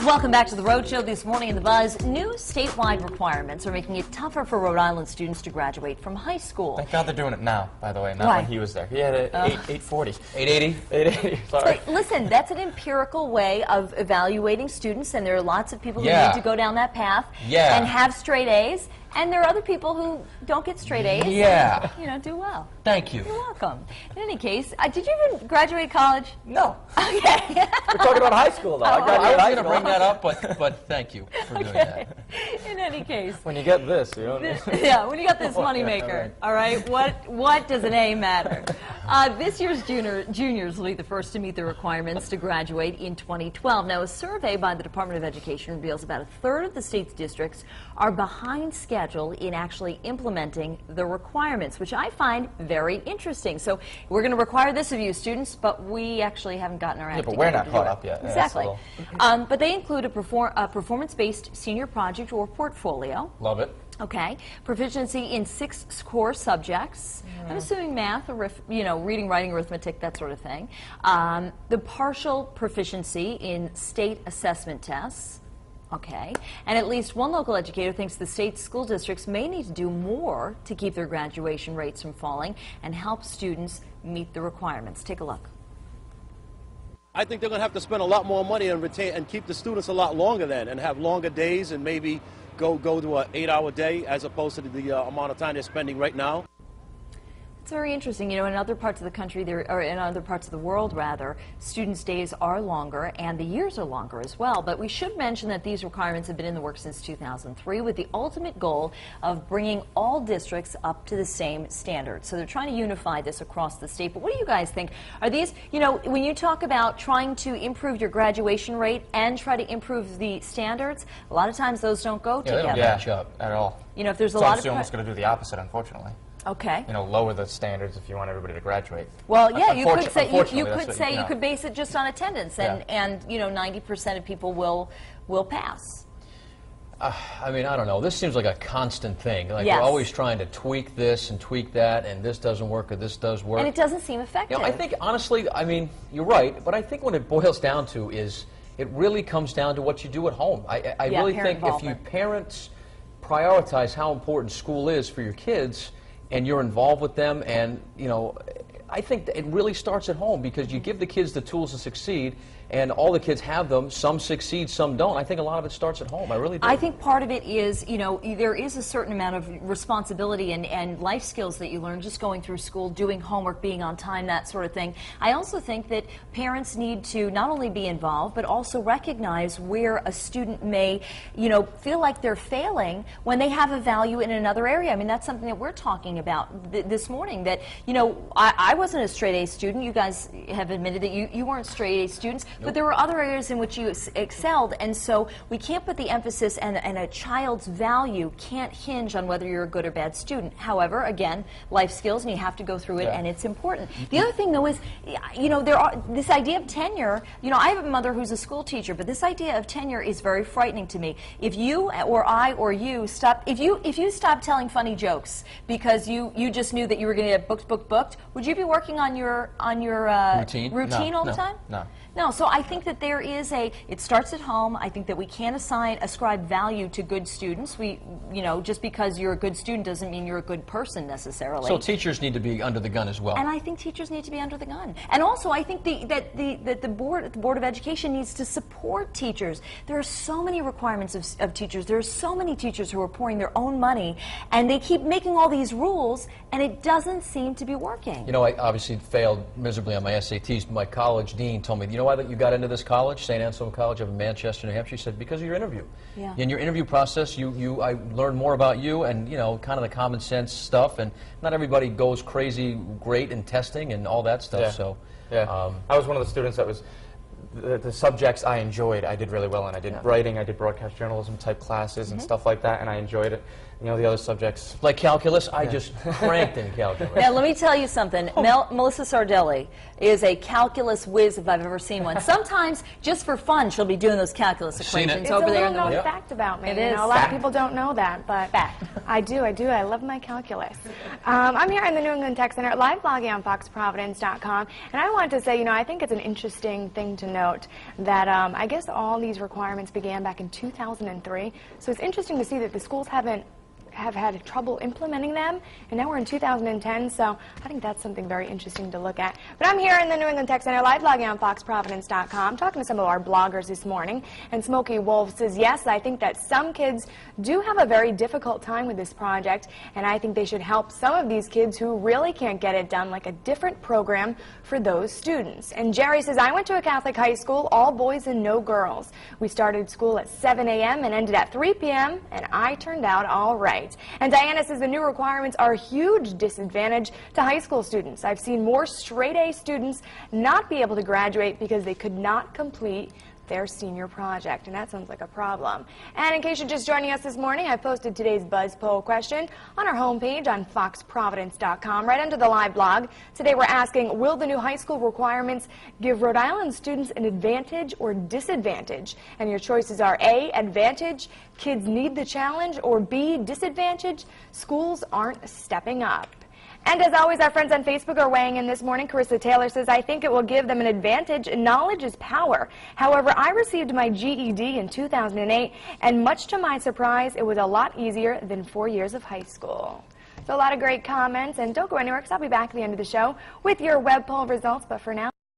Welcome back to the Rhode Show. This morning in the Buzz, new statewide requirements are making it tougher for Rhode Island students to graduate from high school. Thank God they're doing it now, by the way, not Why? when he was there. He had an 840. 880? 880, sorry. But listen, that's an empirical way of evaluating students, and there are lots of people who need to go down that path and have straight A's. And there are other people who don't get straight A's and, you know, do well. Thank you. You're welcome. In any case, did you even graduate college? No. Okay. We're talking about high school, though. I I graduated was high going to school. bring that up, but thank you for doing that. In any case. When you get this, you don't Yeah, when you got this moneymaker, all right, what does an A matter? This year's juniors will be the first to meet the requirements to graduate in 2012. Now, a survey by the Department of Education reveals about a third of the state's districts are behind schedule in actually implementing the requirements, which I find very interesting. So we're going to require this of you, students, but we actually haven't gotten our act but together we're not to caught do it. up yet. Exactly. Yeah, but they include a performance-based senior project or portfolio. Love it. Okay, proficiency in 6 core subjects. I'm assuming math, reading, writing, arithmetic, that sort of thing. The partial proficiency in state assessment tests. Okay, and at least one local educator thinks the state school districts may need to do more to keep their graduation rates from falling and help students meet the requirements. Take a look. I think they're going to have to spend a lot more money and retain and keep the students a lot longer then, and have longer days, and maybe go to an 8-hour day as opposed to the amount of time they're spending right now. It's very interesting. You know, in other parts of the country, or in other parts of the world, rather, students' days are longer and the years are longer as well. But we should mention that these requirements have been in the works since 2003 with the ultimate goal of bringing all districts up to the same standards. So they're trying to unify this across the state. But what do you guys think? Are these, you know, when you talk about trying to improve your graduation rate and try to improve the standards, a lot of times those don't go together. They don't match up at all. You know, if there's a So lot I'm of almost going to do the opposite, unfortunately. Okay. You know, lower the standards if you want everybody to graduate. Well, yeah, you could say Unfortunately, you could base it just on attendance, and you know, 90% of people will pass. I mean, I don't know. This seems like a constant thing. Like Yes. we're always trying to tweak this and tweak that, and this doesn't work or this does work. And it doesn't seem effective. You know, I think, honestly, I mean, you're right, but I think what it boils down to is it really comes down to what you do at home. I really think if you parents prioritize how important school is for your kids, and you're involved with them, and, you know, I think that it really starts at home, because you give the kids the tools to succeed, and all the kids have them. Some succeed, some don't. I think a lot of it starts at home. I really do. I think part of it is, you know, there is a certain amount of responsibility and life skills that you learn just going through school, doing homework, being on time, that sort of thing. I also think that parents need to not only be involved, but also recognize where a student may, you know, feel like they're failing when they have a value in another area. I mean, that's something that we're talking about this morning, that, you know, I wasn't a straight A student. You guys have admitted that you weren't straight A students. But there were other areas in which you excelled, and so we can't put the emphasis, and a child's value can't hinge on whether you're a good or bad student. However, again, life skills, and you have to go through it, and it's important. The other thing, though, is, you know, this idea of tenure. You know, I have a mother who's a school teacher, but this idea of tenure is very frightening to me. If you or I or you stop, if you stop telling funny jokes because you just knew that you were going to get booked, would you be working on your routine all the time? No. No, so I think that there is it starts at home. I think that we can't ascribe value to good students. You know, just because you're a good student doesn't mean you're a good person necessarily. So teachers need to be under the gun as well. And I think teachers need to be under the gun. And also, I think that the Board of Education needs to support teachers. There are so many requirements of teachers. There are so many teachers who are pouring their own money, and they keep making all these rules, and it doesn't seem to be working. You know, I obviously failed miserably on my SATs. My college dean told me, you know why that you got into this college, St. Anselm College of Manchester, New Hampshire? He said, because of your interview. Yeah. In your interview process, I learned more about you, and, you know, kind of the common sense stuff, and not everybody goes crazy great in testing and all that stuff. Yeah. So, I was one of the students that was, the subjects I enjoyed, I did really well in. I did writing, I did broadcast journalism type classes and stuff like that, and I enjoyed it. You know, the other subjects. like calculus, I just cranked in calculus. Now, let me tell you something. Melissa Sardelli is a calculus whiz if I've ever seen one. Sometimes, just for fun, she'll be doing those calculus equations It's over there in a the little known fact about me. It You is. know, a lot of people don't know that, but I do. I love my calculus. I'm here in the New England Tech Center, live blogging on FoxProvidence.com, and I wanted to say, you know, I think it's an interesting thing to note that I guess all these requirements began back in 2003. So it's interesting to see that the schools have had trouble implementing them, and now we're in 2010, so I think that's something very interesting to look at. But I'm here in the New England Tech Center live blogging on FoxProvidence.com, talking to some of our bloggers this morning, and Smokey Wolf says, yes, I think that some kids do have a very difficult time with this project, and I think they should help some of these kids who really can't get it done, like a different program for those students. And Jerry says, I went to a Catholic high school, all boys and no girls. We started school at 7 a.m. and ended at 3 p.m., and I turned out all right. And Diana says the new requirements are a huge disadvantage to high school students. I've seen more straight-A students not be able to graduate because they could not complete their senior project, and that sounds like a problem. And in case you're just joining us this morning, I posted today's Buzz Poll question on our homepage on FoxProvidence.com, right under the live blog. Today we're asking, will the new high school requirements give Rhode Island students an advantage or disadvantage? And your choices are A, advantage, kids need the challenge, or B, disadvantage, schools aren't stepping up. And as always, our friends on Facebook are weighing in this morning. Carissa Taylor says, I think it will give them an advantage. Knowledge is power. However, I received my GED in 2008, and much to my surprise, it was a lot easier than 4 years of high school. So a lot of great comments, and don't go anywhere because I'll be back at the end of the show with your web poll results. But for now,